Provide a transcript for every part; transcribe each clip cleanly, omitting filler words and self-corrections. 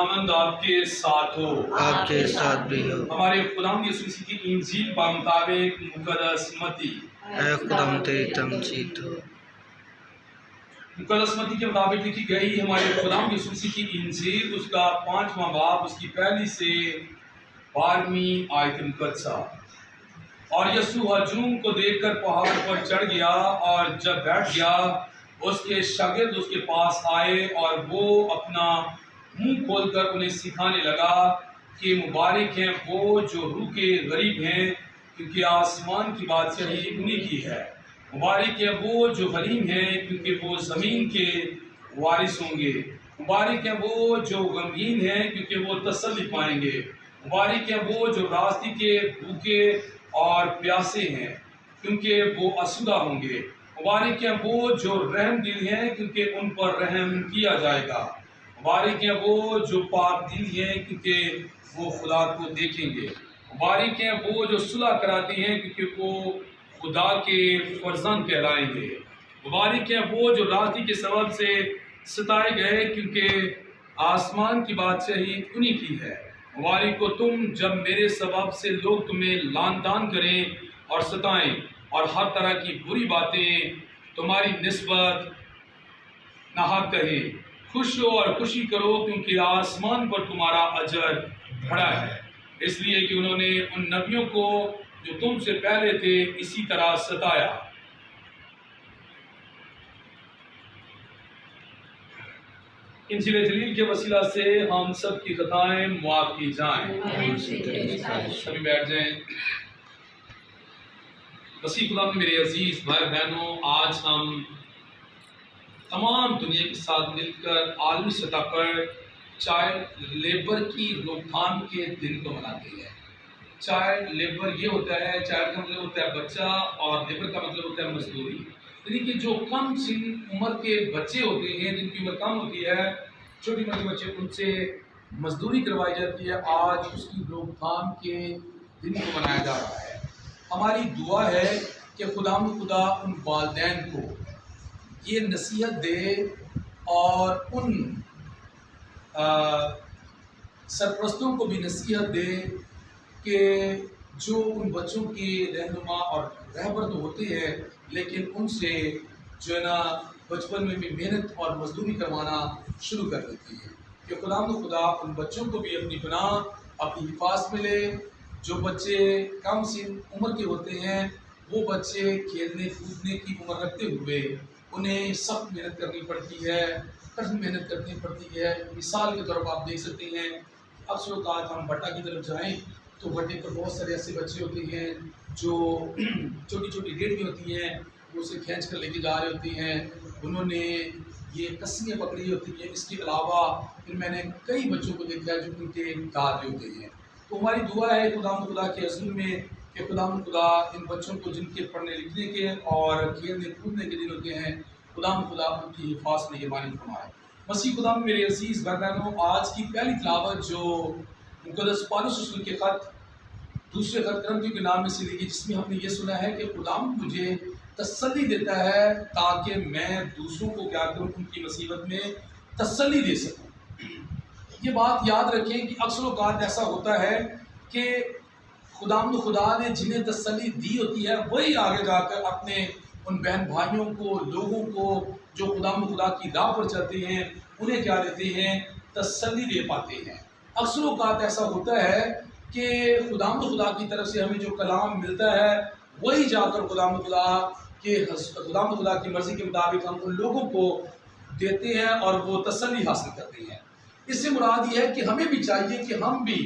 خداوند آپ کے ساتھ ہو، آپ کے ساتھ بھی ہو۔ ہمارے خداوند یسوع مسیح کی انجیل پر مطابق مقدس متی، اے خداوند تیری تمجید ہو۔ مقدس متی کے مطابق لکھی گئی ہمارے خداوند یسوع مسیح کی انجیل، اس کا 5واں باب، اس کی پہلی سے 12ویں آیت مقدسہ۔ اور یسوع ہجوم کو دیکھ کر پہاڑ پر چڑھ گیا، اور جب بیٹھ گیا اس کے شاگرد اس کے پاس آئے، اور وہ اپنا منہ کھول کر انہیں سکھانے لگا کہ مبارک ہیں وہ جو روح کے غریب ہیں، کیونکہ آسمان کی بادشاہی انہی کی ہے۔ مبارک ہیں وہ جو حلیم ہیں، کیونکہ وہ زمین کے وارث ہوں گے۔ مبارک ہیں وہ جو غمگین ہیں، کیونکہ وہ تسلی پائیں گے۔ مبارک ہیں وہ جو راستے کے بھوکے اور پیاسے ہیں، کیونکہ وہ آسودہ ہوں گے۔ مبارک ہیں وہ جو رحم دل ہیں، کیونکہ ان پر رحم کیا جائے گا۔ مبارک ہیں وہ جو پاک دل ہیں، کیونکہ وہ خدا کو دیکھیں گے۔ مبارک ہیں وہ جو صلح کراتے ہیں، کیونکہ وہ خدا کے فرزند کہلائیں گے۔ مبارک ہیں وہ جو راستے کے سبب سے ستائے گئے، کیونکہ آسمان کی بادشاہی انہی کی ہے۔ مبارک ہو تم جب میرے سبب سے لوگ تمہیں لعن طعن کریں اور ستائیں، اور ہر طرح کی بری باتیں تمہاری نسبت ناحق کہیں۔ خوش ہو اور خوشی کرو، کیونکہ آسمان پر تمہارا اجر بڑا ہے، اس لیے کہ انہوں نے ان نبیوں کو جو تم سے پہلے تھے اسی طرح ستایا۔ انجیل جلیل کے وسیلہ سے ہم سب کی خطائیں معاف کی جائیں۔ سبھی بیٹھ جائیں۔ مسیح خدا میں میرے عزیز بھائی بہنوں، آج ہم تمام دنیا کے ساتھ مل کر عالمی سطح پر چائلڈ لیبر کی روک تھام کے دن کو مناتے ہیں۔ چائلڈ لیبر یہ ہوتا ہے، چائلڈ کا مطلب ہوتا ہے بچہ، اور لیبر کا مطلب ہوتا ہے مزدوری، یعنی کہ جو کم سن عمر کے بچے ہوتے ہیں، جن کی عمر کم ہوتی ہے، چھوٹی عمر کے بچے، ان سے مزدوری کروائی جاتی ہے۔ آج اس کی روک تھام کے دن کو منایا جا رہا ہے۔ ہماری دعا ہے کہ خدا ان والدین کو یہ نصیحت دے، اور ان سرپرستوں کو بھی نصیحت دے کہ جو ان بچوں کی رہنما اور رہبر تو ہوتے ہیں، لیکن ان سے جو ہے نا بچپن میں بھی محنت اور مزدوری کروانا شروع کر دیتی ہے، کہ خدا ان بچوں کو بھی اپنی پناہ، اپنی حفاظت میں لے۔ جو بچے کم سن عمر کے ہوتے ہیں، وہ بچے کھیلنے کودنے کی عمر رکھتے ہوئے انہیں سخت محنت کرنی پڑتی ہے، کٹھن محنت کرنی پڑتی ہے۔ مثال کے طور پر آپ دیکھ سکتے ہیں، اکثر اوقات ہم بٹا کی طرف جائیں تو بٹے پر بہت سارے ایسے بچے ہوتے ہیں جو چھوٹی چھوٹی ریڑھی ہوتی ہیں، وہ اسے کھینچ کر لے کے جا رہے ہوتے ہیں، انہوں نے یہ کسیاں پکڑی ہوتی ہیں۔ اس کے علاوہ پھر میں نے کئی بچوں کو دیکھا ہے جو ان کے دار ہوتے ہیں۔ تو ہماری دعا ہے خدا کے حضور میں کہ خدا ان بچوں کو جن کے پڑھنے لکھنے کے اور کھیلنے کودنے کے دن ہوتے ہیں، خدا ان کی حفاظت نگہبانی فرمائے۔ مسیح خدا میں میرے عزیز بھائی بہنوں، آج کی پہلی تلاوت جو مقدس پالوس رسول کے خط دوسرے خط کرنتھیوں کے نام میں سے لکھی، جس میں ہم نے یہ سنا ہے کہ خدا مجھے تسلی دیتا ہے تاکہ میں دوسروں کو کیا کروں، ان کی مصیبت میں تسلی دے سکوں۔ یہ بات یاد رکھیں کہ اکثر اوقات ایسا ہوتا ہے کہ خدا نے جنہیں تسلی دی ہوتی ہے، وہی آگے جا کر اپنے ان بہن بھائیوں کو، لوگوں کو جو خدا کی راہ پر چلتے ہیں، انہیں کیا دیتے ہیں، تسلی دے پاتے ہیں۔ اکثر اوقات ایسا ہوتا ہے کہ خدا کی طرف سے ہمیں جو کلام ملتا ہے، وہی جا کر خدا کی مرضی کے مطابق ہم ان لوگوں کو دیتے ہیں اور وہ تسلی حاصل کرتے ہیں۔ اس سے مراد یہ ہے کہ ہمیں بھی چاہیے کہ ہم بھی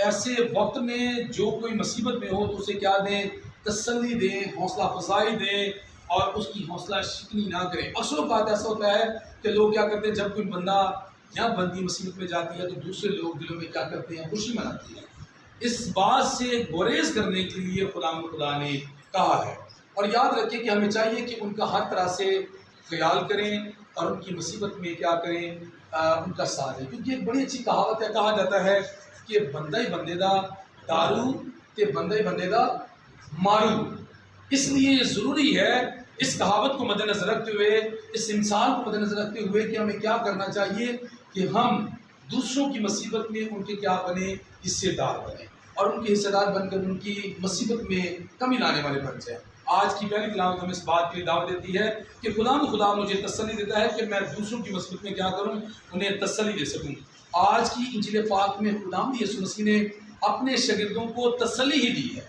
ایسے وقت میں جو کوئی مصیبت میں ہو تو اسے کیا دیں، تسلی دیں، حوصلہ افزائی دیں، اور اس کی حوصلہ شکنی نہ کریں۔ اکثر اوقات ایسا ہوتا ہے کہ لوگ کیا کرتے ہیں، جب کوئی بندہ یا بندی مصیبت میں جاتی ہے تو دوسرے لوگ دلوں میں کیا کرتے ہیں، خوشی مناتے ہیں۔ اس بات سے گریز کرنے کے لیے خدا نے کہا ہے، اور یاد رکھیں کہ ہمیں چاہیے کہ ان کا ہر طرح سے خیال کریں اور ان کی مصیبت میں کیا کریں، ان کا ساتھ دیں۔ کیونکہ ایک بڑی اچھی کہاوت ہے، کہا جاتا ہے کہ بندہ ہی بندے دا دارو تے بندہ ہی بندے دا مارو۔ اس لیے یہ ضروری ہے اس کہاوت کو مد نظر رکھتے ہوئے، اس مثال کو مد نظر رکھتے ہوئے کہ ہمیں کیا کرنا چاہیے کہ ہم دوسروں کی مصیبت میں ان کے کیا بنے، حصے دار بنے، اور ان کے حصے دار بن کر ان کی مصیبت میں کمی لانے والے بن جائیں۔ آج کی پہلی تلاوت ہمیں اس بات کے لیے دعوت دیتی ہے کہ خدا مجھے تسلی دیتا ہے کہ میں دوسروں کی مصیبت میں کیا کروں، انہیں تسلی دے سکوں۔ آج کی انجیل پاک میں خداوند یسوع مسیح نے اپنے شاگردوں کو تسلی ہی دی ہے،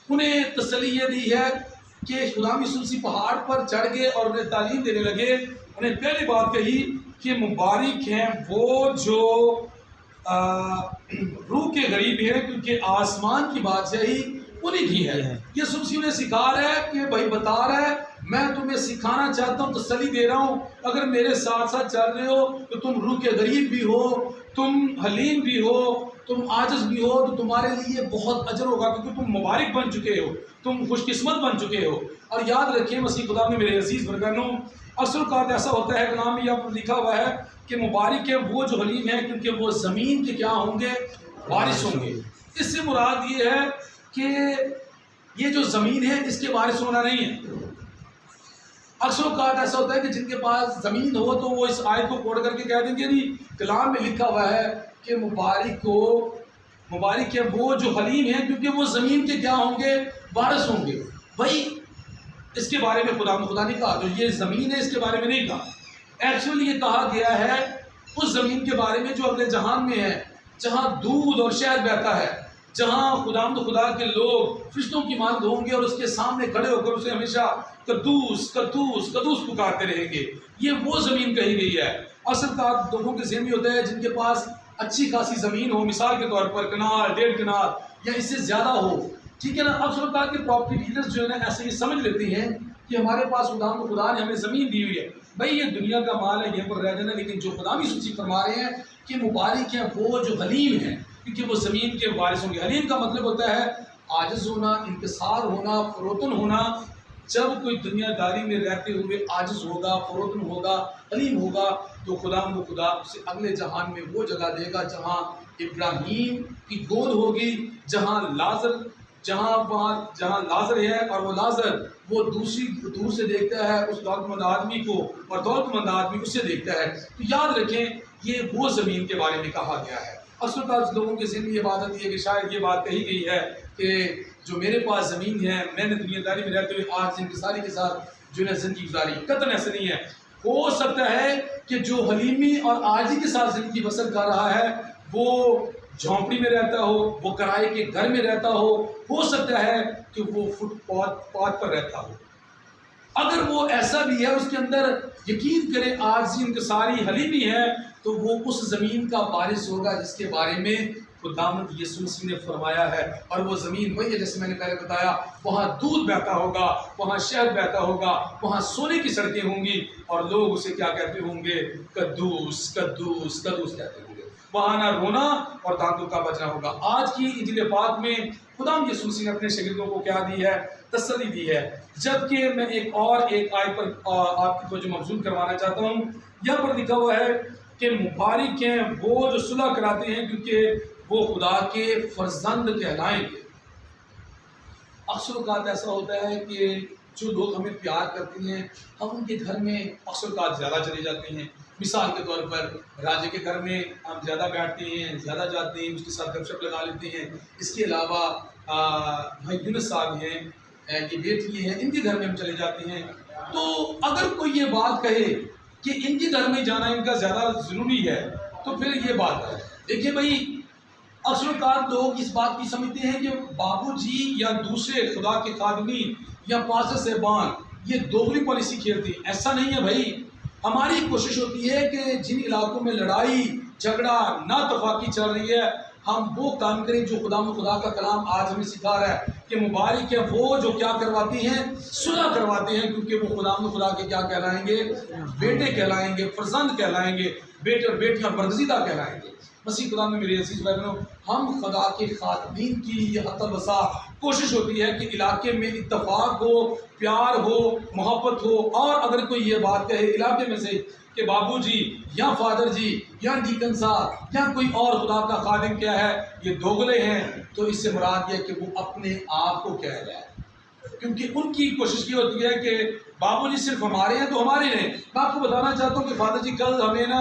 انہیں تسلی یہ دی ہے کہ خداوند یسوع مسیح پہاڑ پر چڑھ گئے اور انہیں تعلیم دینے لگے۔ انہیں پہلی بات کہی کہ مبارک ہیں وہ جو روح کے غریب ہیں، کیونکہ آسمان کی بادشاہی انہیں کی ہے۔ یسوع مسیح نے سکھا رہا ہے کہ بھائی بتا رہا ہے میں تمہیں سکھانا چاہتا ہوں، تسلی دے رہا ہوں، اگر میرے ساتھ ساتھ چل رہے ہو تو تم روح کے غریب بھی ہو، تم حلیم بھی ہو، تم عاجز بھی ہو، تو تمہارے لیے بہت اجر ہوگا، کیونکہ تم مبارک بن چکے ہو، تم خوش قسمت بن چکے ہو۔ اور یاد رکھیں مسیح خدا نے میرے عزیز برگانوں، اکثر اوقات ایسا ہوتا ہے، کلام میں یہاں پر لکھا ہوا ہے کہ مبارک ہے وہ جو حلیم ہے، کیونکہ وہ زمین کے کیا ہوں گے، وارث ہوں گے۔ اس سے مراد یہ ہے کہ یہ جو زمین ہے اس کے وارث ہونا نہیں ہے۔ اکثر اوقات ایسا ہوتا ہے کہ جن کے پاس زمین ہو تو وہ اس آیت کو کوٹ کر کے کہہ دیں گے نہیں، کلام میں لکھا ہوا ہے کہ مبارک ہے وہ جو حلیم ہے، کیونکہ وہ زمین کے کیا ہوں گے، وارث ہوں گے۔ بھائی اس کے بارے میں خدا نے کہا جو یہ زمین ہے اس کے بارے میں نہیں کہا، ایکچولی یہ کہا گیا ہے اس زمین کے بارے میں جو اگلے جہان میں ہے، جہاں دودھ اور شہد بہتا ہے، جہاں خدا کے لوگ فرشتوں کی مانند ہوں گے اور اس کے سامنے کھڑے ہو کر اسے ہمیشہ قدوس قدوس قدوس پکارتے رہیں گے۔ یہ وہ زمین کہی گئی ہے۔ اصل کا لوگوں کے ذہن میں ہوتا ہے جن کے پاس اچھی خاصی زمین ہو، مثال کے طور پر کنال، 1.5 کنال یا اس سے زیادہ ہو، ٹھیک ہے نا۔ اکثر کہا کہ پراپرٹی ڈیلرز جو ہے نا ایسے یہ سمجھ لیتے ہیں کہ ہمارے پاس خدا نے ہمیں زمین دی ہوئی ہے، بھائی یہ دنیا کا مال ہے، یہیں پر رہ جانا، لیکن جو خدا بھی سچی فرما رہے ہیں کہ مبارک ہیں وہ جو حلیم ہیں، کیونکہ وہ زمین کے وارث ہوں گے۔ حلیم کا مطلب ہوتا ہے عاجز ہونا، انکسار ہونا، فروتن ہونا۔ جب کوئی دنیا داری میں رہتے ہوئے عاجز ہوگا، فروتن ہوگا، حلیم ہوگا، تو خدا اسے اگلے جہان میں وہ جگہ دے گا جہاں ابراہیم کی گود ہوگی، جہاں لازر ہے، اور وہ لازر وہ دور سے دیکھتا ہے اس دولت مند آدمی کو، اور دولت مند آدمی اسے دیکھتا ہے۔ تو یاد رکھیں یہ وہ زمین کے بارے میں کہا گیا ہے۔ اکثر لوگوں کے ذہن میں یہ بات آتی ہے کہ شاید یہ بات کہی گئی ہے کہ جو میرے پاس زمین ہے، میں نے دنیا داری میں رہتے ہوئے آج انکساری کے ساتھ جو ہے زندگی گزاری۔ قطعاً ایسا نہیں ہے۔ ہو سکتا ہے کہ جو حلیمی اور عاجزی کے ساتھ زندگی بسر کر رہا ہے وہ جھونپڑی میں رہتا ہو، وہ کرائے کے گھر میں رہتا ہو سکتا ہے کہ وہ فٹ پاتھ پر رہتا ہو۔ اگر وہ ایسا بھی ہے، اس کے اندر یقین کریں عاجزی، انکساری، حلیمی ہے، تو وہ اس زمین کا وارث ہوگا جس کے بارے میں خداوند یسوع مسیح نے فرمایا ہے۔ اور وہ زمین وہی ہے جیسے میں نے پہلے بتایا، وہاں دودھ بہتا ہوگا، وہاں شہد بہتا ہوگا، وہاں سونے کی سڑکیں ہوں گی، اور لوگ اسے کیا کہتے ہوں گے، قدوس قدوس قدوس کہتے ہوں گے۔ وہاں نہ رونا اور دانتوں کا بجنا ہوگا۔ آج کی انجیل پاک میں خداوند یسوع مسیح نے اپنے شاگردوں کو کیا دی ہے، تسلی دی ہے۔ جبکہ میں ایک آیت پر آپ کی توجہ مبذول کروانا چاہتا ہوں۔ یہاں پر لکھا ہوا ہے کہ مبارک ہیں وہ جو صلح کراتے ہیں، کیونکہ وہ خدا کے فرزند کہلائیں گے۔ اکثر اوقات ایسا ہوتا ہے کہ جو لوگ ہمیں پیار کرتے ہیں ہم ان کے گھر میں اکثر اوقات زیادہ چلے جاتے ہیں۔ مثال کے طور پر راجے کے گھر میں ہم زیادہ بیٹھتے ہیں، زیادہ جاتے ہیں، اس کے ساتھ گپ شپ لگا لیتے ہیں۔ اس کے علاوہ بھائی یونس صاحب ہیں، یہ بیٹی ہیں، ان کے گھر میں ہم چلے جاتے ہیں۔ تو اگر کوئی یہ بات کہے کہ ان کے گھر میں جانا ان کا زیادہ ضروری ہے تو پھر یہ بات ہے۔ دیکھیے بھائی اکثر اوقات لوگ اس بات کی سمجھتے ہیں کہ بابو جی یا دوسرے خدا کے خادمین یا پاسٹر صاحبان یہ دوغلی پالیسی کھیلتے ہیں۔ ایسا نہیں ہے بھائی، ہماری کوشش ہوتی ہے کہ جن علاقوں میں لڑائی جھگڑا ناتفاقی چل رہی ہے ہم وہ کام کریں جو خدا کا کلام آج ہمیں سکھا رہا ہے کہ مبارک ہے وہ جو کیا کرواتے ہیں، صلح کرواتے ہیں، کیونکہ وہ خدا کے کیا کہلائیں گے، بیٹے کہلائیں گے، فرزند کہلائیں گے، بیٹے اور بیٹیاں برگزیدہ کہلائیں گے۔ مسیح خدا میں میرے عزیز بھائیوں، ہم خدا کے خادمین کی یہ حتی بسا کوشش ہوتی ہے کہ علاقے میں اتفاق ہو، پیار ہو، محبت ہو، اور اگر کوئی یہ بات کہے علاقے میں سے کہ بابو جی یا فادر جی یا ڈیکن صاحب یا کوئی اور خدا کا خادم کیا ہے یہ دوغلے ہیں، تو اس سے مراد یہ کہ وہ اپنے آپ کو کہہ رہا ہے، کیونکہ ان کی کوشش یہ ہوتی ہے کہ بابو جی صرف ہمارے ہیں تو ہمارے ہیں۔ میں آپ کو بتانا چاہتا ہوں کہ فادر جی کل ہمیں نا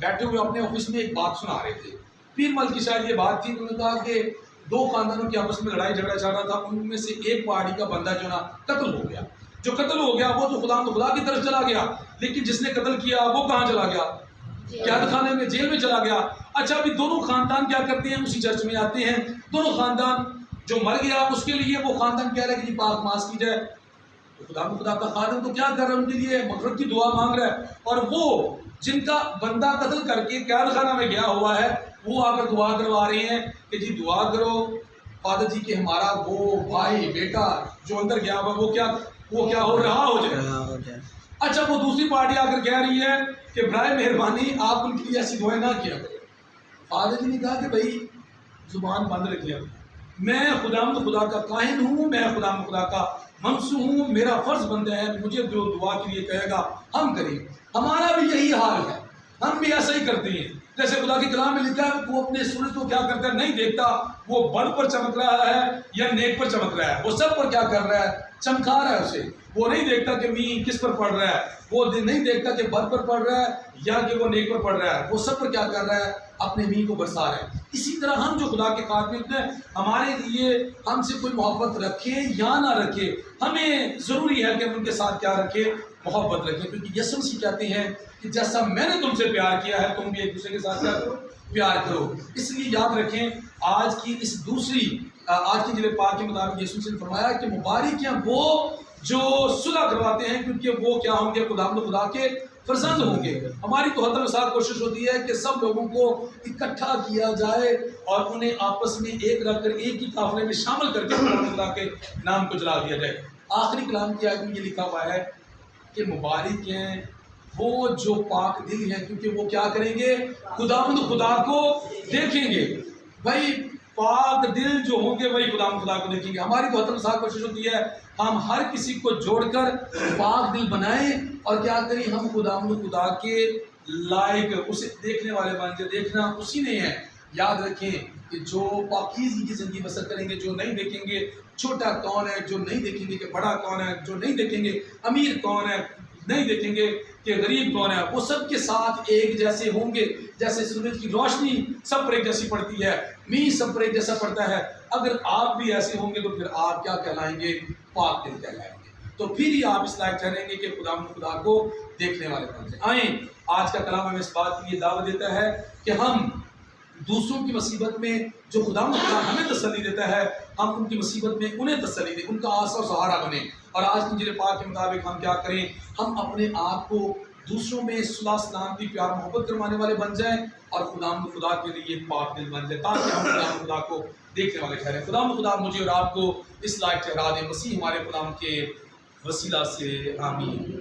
بیٹھے ہوئے اپنے آفس میں ایک بات سنا رہے تھے. پیر مل کی شاید یہ بات تھی. انہوں نے کہا کہ دو خاندانوں کے آپس میں لڑائی جھگڑا چل رہا تھا. ان میں سے ایک پارٹی کا بندہ جو نا قتل ہو گیا. جو قتل ہو گیا وہ تو خدا کی طرف چلا گیا, لیکن جس نے قتل کیا وہ کہاں چلا گیا؟ قید خانے میں, جیل میں چلا گیا. اچھا ابھی دونوں خاندان کیا کرتے ہیں؟ اسی چرچ میں آتے ہیں. دونوں خاندان, جو مر گیا اس کے لیے وہ خاندان کہہ رہا ہے کہ جی پاک معاف کی جائے. خدا کا خادم تو کیا کر رہا ہے؟ ان کے لیے مغفرت کی دعا مانگ رہا ہے. اور وہ جن کا بندہ قتل کر کے قید خانہ میں گیا ہوا ہے وہ آ کر دعا کروا رہے ہیں کہ جی دعا کرو فادر جی کہ ہمارا وہ بھائی بیٹا جو اندر گیا ہوا وہ کیا ہو رہا ہو جائے. اچھا وہ دوسری پارٹی آ کر کہہ رہی ہے کہ برائے مہربانی آپ ان کے لیے ایسی دعائیں نہ کیا کرو. فادر جی نے کہا کہ بھائی زبان بند رکھیے, میں خدا کا کاہن ہوں, میں خدا کا منصو ہوں, میرا فرض بنتا ہے مجھے جو دعا کے لیے کہے گا ہم کریں. ہمارا بھی یہی حال ہے, ہم بھی ایسا ہی کرتے ہیں. جیسے خدا کے کلام میں لکھا ہے وہ اپنے سورج کو کیا کرتا ہے نہیں دیکھتا وہ بڑ پر چمک رہا ہے یا نیک پر چمک رہا ہے, وہ سب پر کیا کر رہا ہے چمکا رہا ہے اسے. وہ نہیں دیکھتا کہ می کس پر پڑ رہا ہے, وہ نہیں دیکھتا کہ بد پر پڑ رہا ہے یا کہ وہ نیک پر پڑ رہا ہے, وہ سب پر کیا کر رہا ہے اپنے می کو برسا رہا ہے. اسی طرح ہم جو خدا کے خادم ہیں ہمارے لیے ہم سے کوئی محبت رکھے یا نہ رکھے ہمیں ضروری ہے کہ ہم ان کے ساتھ کیا رکھیں محبت رکھیں, کیونکہ یسوع مسیح کہتے ہیں کہ جیسا میں نے تم سے پیار کیا ہے تم بھی ایک دوسرے کے ساتھ کیا کرو پیار کرو. اس لیے یاد رکھیں آج کی انجیل پاک کے مطابق یسوع مسیح نے فرمایا کہ مبارک ہیں وہ جو صلح کرواتے ہیں کیونکہ وہ کیا ہوں گے خدا کے فرزند ہوں گے. ہماری تو حد الوسع کوشش ہوتی ہے کہ سب لوگوں کو اکٹھا کیا جائے اور انہیں آپس میں ایک رکھ کر ایک ہی قافلے میں شامل کر کے خدا کے نام کو جلا دیا جائے. آخری کلام کی آیت میں یہ لکھا ہوا ہے کہ مبارک ہیں وہ جو پاک دل ہیں کیونکہ وہ کیا کریں گے خدا کو دیکھیں گے. بھائی پاک دل جو ہوں گے وہی خدا کو دیکھیں گے. ہماری تو حد الوسع کوشش ہوتی ہے ہم ہر کسی کو جوڑ کر پاک دل بنائیں اور کیا کریں ہم خدا کے لائق اسے دیکھنے والے بن جائیں. دیکھنا اسی نے ہے. یاد رکھیں کہ جو پاکیزگی کی زندگی بسر کریں گے, جو نہیں دیکھیں گے چھوٹا کون ہے, جو نہیں دیکھیں گے کہ بڑا کون ہے, جو نہیں دیکھیں گے امیر کون ہے, نہیں دیکھیں گے کہ غریب کون ہے, وہ سب کے ساتھ ایک جیسے ہوں گے. جیسے سورج کی روشنی سب پر ایک جیسی پڑتی ہے, می سب پر ایک جیسا پڑتا ہے. اگر آپ بھی ایسے ہوں گے تو پھر آپ کیا کہلائیں گے پاک دل کہلائیں گے. تو پھر ہی آپ اس لائق ٹھہریں گے کہ خدا کو دیکھنے والے بن جائیں. آئیں آج کا کلام ہمیں اس بات کی یہ دعوت دیتا ہے کہ ہم دوسروں کی مصیبت میں جو خدا ہمیں تسلی دیتا ہے ہم ان کی مصیبت میں انہیں تسلی دیں, ان کا آسرا و سہارا بنیں. اور آج کی انجیل پاک کے مطابق ہم کیا کریں ہم اپنے آپ کو دوسروں میں صلح سلامتی پیار محبت کروانے والے بن جائیں اور خدا کے لیے پاک دل بن جائیں تاکہ ہم خدا کو دیکھنے والے ٹھہریں. خدا مجھے اور آپ کو اس لائق ٹھہرا دے. مسیح ہمارے خدا کے وسیلہ سے آمین.